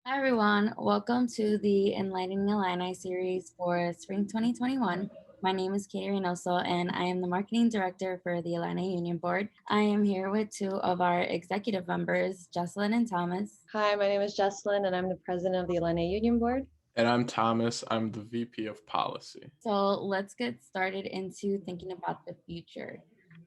Hi everyone, welcome to the Enlightening Illini series for spring 2021. My name is Katie Reynoso and I am the marketing director for the Illini Union Board. I am here with two of our executive members, Jocelyn and Thomas. Hi, my name is Jessalyn, and I'm the president of the Illini Union Board. And I'm Thomas. I'm the VP of Policy. So let's get started into thinking about the future.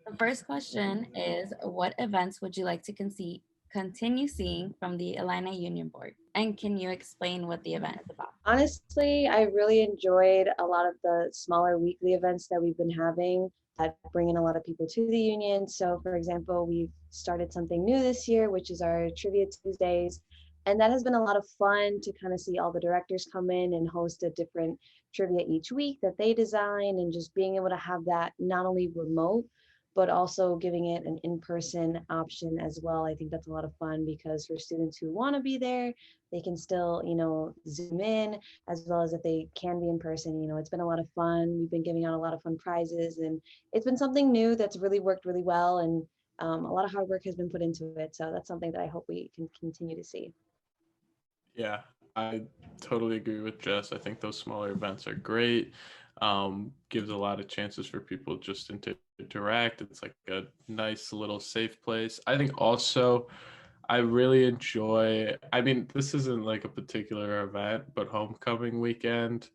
The first question is, what events would you like to continue seeing from the Illini Union Board? And can you explain what the event is about? Honestly, I really enjoyed a lot of the smaller weekly events that we've been having that bring in a lot of people to the union. So, for example, we've started something new this year, which is our Trivia Tuesdays. And that has been a lot of fun to kind of see all the directors come in and host a different trivia each week that they design, and just being able to have that not only remote, but also giving it an in-person option as well. I think that's a lot of fun because for students who want to be there, they can still, zoom in, as well as if they can be in person. It's been a lot of fun. We've been giving out a lot of fun prizes, and it's been something new that's really worked really well. And a lot of hard work has been put into it. So that's something that I hope we can continue to see. Yeah, I totally agree with Jess. I think those smaller events are great. Gives a lot of chances for people just to interact. It's like a nice little safe place. I think also I really enjoy, I mean, this isn't like a particular event, but homecoming weekend.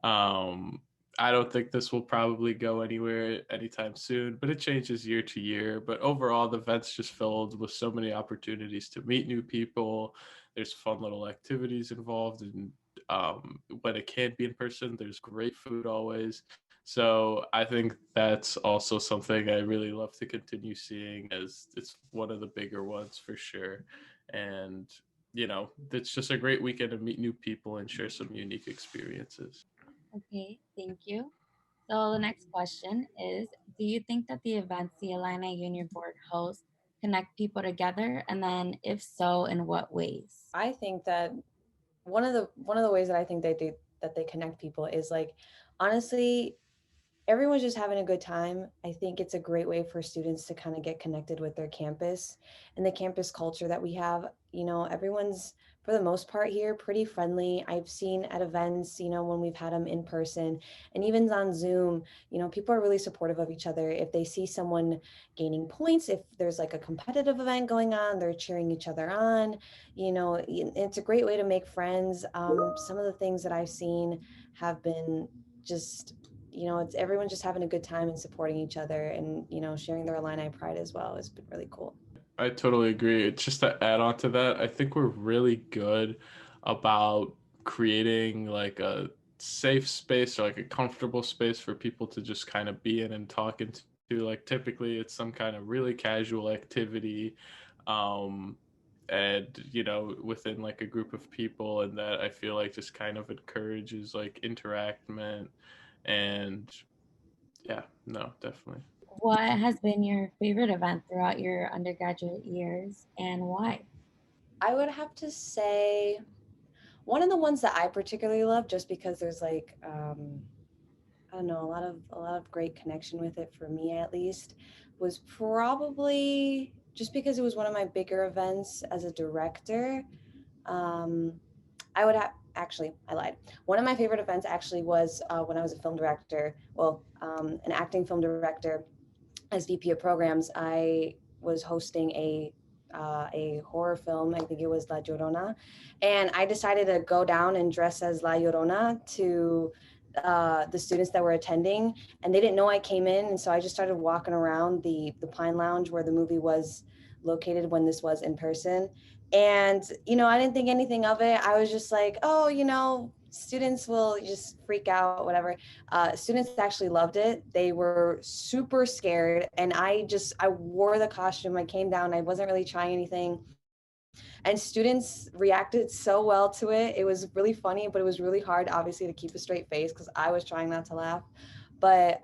I don't think this will probably go anywhere anytime soon, but it changes year to year. But overall, the event's just filled with so many opportunities to meet new people. There's fun little activities involved, and when it can't be in person, there's great food always. So I think that's also something I really love to continue seeing, as it's one of the bigger ones for sure. And it's just a great weekend to meet new people and share some unique experiences. Okay, thank you. So the next question is, do you think that the events the Illini Union Board hosts connect people together? And then if so, in what ways? I think that one of the ways that I think they connect people is like, honestly, everyone's just having a good time. I think it's a great way for students to kind of get connected with their campus and the campus culture that we have. Everyone's, for the most part here, pretty friendly. I've seen at events, when we've had them in person and even on Zoom, people are really supportive of each other. If they see someone gaining points, if there's like a competitive event going on, they're cheering each other on. It's a great way to make friends. Some of the things that I've seen have been just, it's everyone just having a good time and supporting each other, and sharing their Illini pride as well has been really cool. I totally agree. It's just to add on to that, I think we're really good about creating like a safe space or like a comfortable space for people to just kind of be in and talk into. Like typically it's some kind of really casual activity. And within like a group of people, and that I feel like just kind of encourages like interaction. And yeah, no, definitely. What has been your favorite event throughout your undergraduate years and why? I would have to say one of the ones that I particularly love, just because there's like, I don't know, a lot of great connection with it for me at least, was probably just because it was one of my bigger events as a director. Um, I would have actually, I lied. One of my favorite events actually was when I was a film director, well, an acting film director as VP of programs. I was hosting a horror film. I think it was La Llorona, and I decided to go down and dress as La Llorona to the students that were attending, and they didn't know I came in, and so I just started walking around the Pine Lounge where the movie was located when this was in person. And I didn't think anything of it. I was just like, oh, students will just freak out, whatever. Students actually loved it. They were super scared, and I wore the costume. I came down. I wasn't really trying anything, and students reacted so well to it. It was really funny, but it was really hard, obviously, to keep a straight face because I was trying not to laugh. But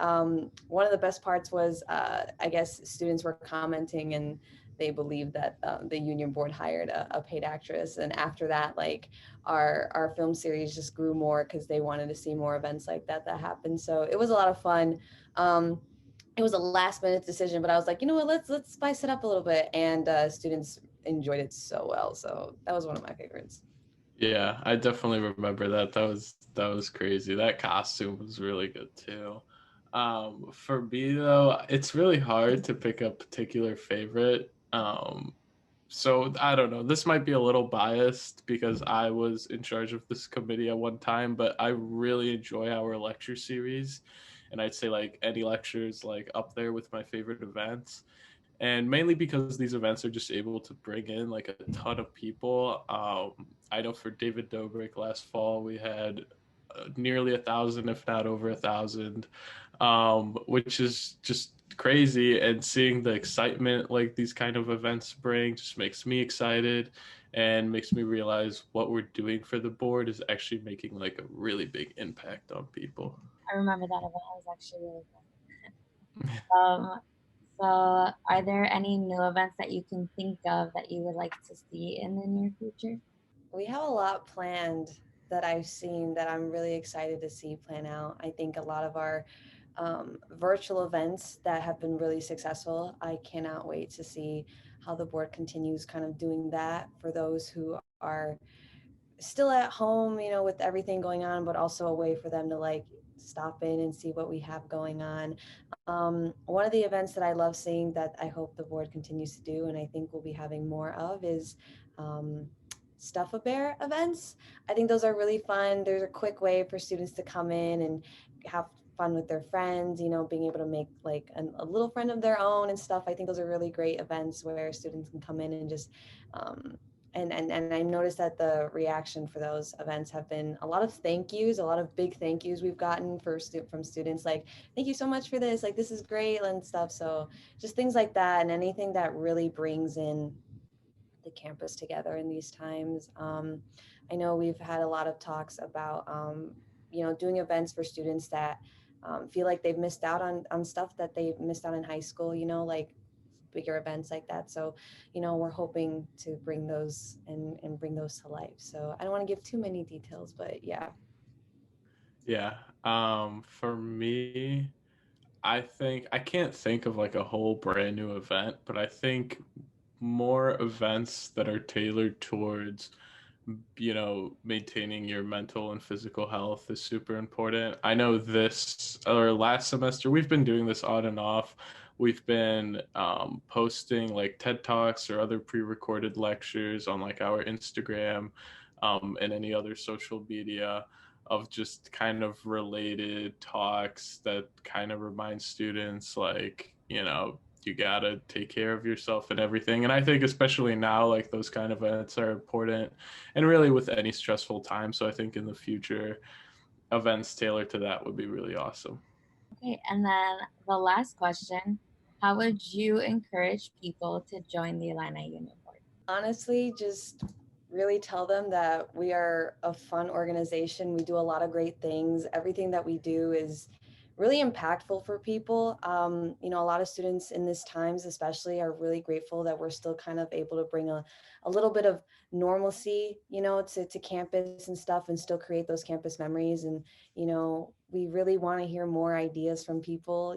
one of the best parts was, I guess, students were commenting, and they believed that the union board hired a paid actress. And after that, like our film series just grew more because they wanted to see more events like that happened. So it was a lot of fun. It was a last minute decision, but I was like, you know what, let's spice it up a little bit. And students enjoyed it so well. So that was one of my favorites. Yeah, I definitely remember that. That was crazy. That costume was really good too. For me though, it's really hard to pick a particular favorite. So I don't know. This might be a little biased because I was in charge of this committee at one time, but I really enjoy our lecture series, and I'd say like any lectures like up there with my favorite events, and mainly because these events are just able to bring in like a ton of people. I know for David Dobrik last fall we had nearly 1,000, if not over 1,000, which is just crazy. And seeing the excitement like these kind of events bring just makes me excited and makes me realize what we're doing for the board is actually making like a really big impact on people. I remember that event. It was actually really fun. So, are there any new events that you can think of that you would like to see in the near future? We have a lot planned that I've seen that I'm really excited to see plan out. I think a lot of our virtual events that have been really successful, I cannot wait to see how the board continues kind of doing that for those who are still at home, with everything going on, but also a way for them to like stop in and see what we have going on. One of the events that I love seeing that I hope the board continues to do, and I think we'll be having more of, is um, Stuff a Bear events. I think those are really fun. There's a quick way for students to come in and have fun with their friends, being able to make like a little friend of their own and stuff. I think those are really great events where students can come in and just um, and I noticed that the reaction for those events have been a lot of thank yous, a lot of big thank yous we've gotten from students, like thank you so much for this, like this is great and stuff. So just things like that, and anything that really brings in the campus together in these times. I know we've had a lot of talks about doing events for students that feel like they've missed out on stuff that they missed out in high school, like bigger events like that. So, we're hoping to bring those and bring those to life. So I don't want to give too many details, but yeah. Yeah. For me, I think I can't think of like a whole brand new event, but I think more events that are tailored towards maintaining your mental and physical health is super important. I know this or last semester we've been doing this on and off. We've been posting like TED Talks or other pre-recorded lectures on like our Instagram and any other social media of just kind of related talks that kind of remind students like, you gotta take care of yourself and everything. And I think especially now, like those kind of events are important and really with any stressful time. So I think in the future, events tailored to that would be really awesome. Okay, and then the last question, how would you encourage people to join the Illini Union Board? Honestly, just really tell them that we are a fun organization. We do a lot of great things. Everything that we do is really impactful for people. A lot of students in this times, especially, are really grateful that we're still kind of able to bring a little bit of normalcy, to campus and stuff, and still create those campus memories. And, we really want to hear more ideas from people,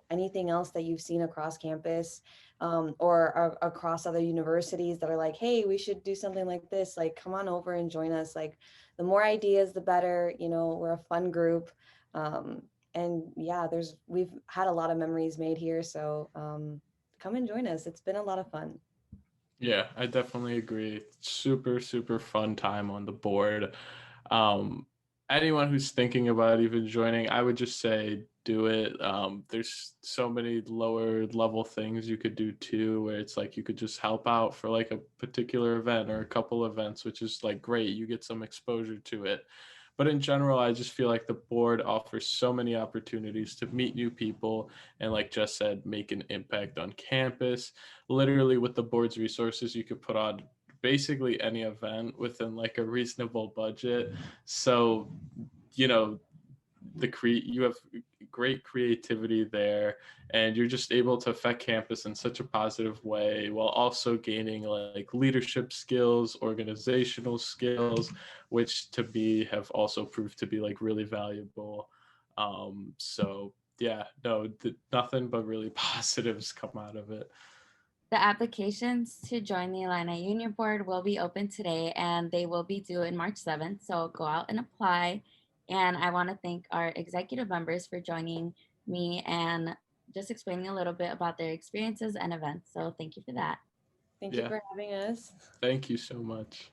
anything else that you've seen across campus, or across other universities that are like, hey, we should do something like this. Like, come on over and join us. Like, the more ideas, the better. We're a fun group. And yeah, we've had a lot of memories made here. So come and join us. It's been a lot of fun. Yeah, I definitely agree. Super, super fun time on the board. Um, Anyone who's thinking about even joining, I would just say do it. There's so many lower level things you could do too, where it's like you could just help out for like a particular event or a couple events, which is like great. You get some exposure to it. But in general, I just feel like the board offers so many opportunities to meet new people and, like Jess said, make an impact on campus. Literally, with the board's resources, you could put on basically any event within like a reasonable budget. So, you know, you have great creativity there, and you're just able to affect campus in such a positive way while also gaining like leadership skills, organizational skills, which to me have also proved to be like really valuable. So yeah, no, nothing but really positives come out of it. The applications to join the Illini Union Board will be open today and they will be due in March 7th. So go out and apply. And I want to thank our executive members for joining me and just explaining a little bit about their experiences and events. So thank you for that. Thank you Yeah. for having us. Thank you so much.